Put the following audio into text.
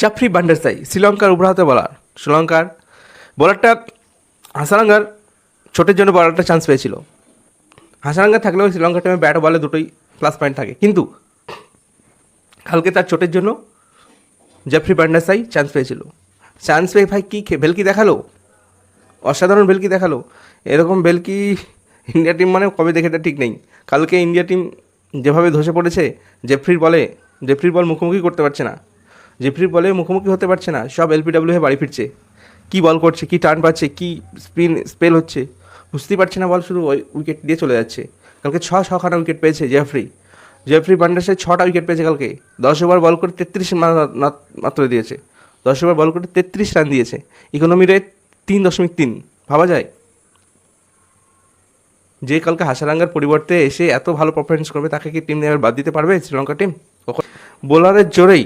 জাফরি বান্ডারসাই শ্রীলঙ্কার উভরাতে বলার। শ্রীলঙ্কার বলারটা হাসারাঙ্গার ছোটের জন্য বলারটা চান্স পেয়েছিল। হাসারাঙ্গা থাকলেও শ্রীলঙ্কার টিমে ব্যাট ও বলে দুটোই প্লাস পয়েন্ট থাকে, কিন্তু কালকে তার চোটের জন্য জাফরি বান্ডারসাই চান্স পেয়েছিল। চান্স পেয়ে ভাই কী ভেলকি দেখালো, অসাধারণ ভেলকি দেখালো। এরকম ভেলকি ইন্ডিয়া টিম মানে কবে দেখে এটা ঠিক নেই। কালকে ইন্ডিয়া টিম যেভাবে ধসে পড়েছে, জেফরির বল মুখোমুখি করতে পারছে না, জেফরির বলে মুখোমুখি হতে পারছে না, সব এলপিডব্লিউ হয়ে বাড়ি ফিরছে। কী বল করছে, কী টার্ন পাচ্ছে, কী স্পেল হচ্ছে বুঝতেই পারছে না, বল শুধু উইকেট দিয়ে চলে যাচ্ছে। কালকে ছখানা উইকেট পেয়েছে জেফরি বান্ডারসাই 6টা উইকেট পেয়েছে কালকে। 10 ওভার বল করে 33 মাত্র দিয়েছে। 10 ওভার বল করে 33 রান দিয়েছে। Economy rate 3.3। ভাবা যায় যে কালকে হাসারাঙ্গার পরিবর্তে এসে এত ভালো পারফরমেন্স করবে, তাকে কি টিম নেওয়ার বাদ দিতে পারবে শ্রীলঙ্কা টিম? বোলারের জোরেই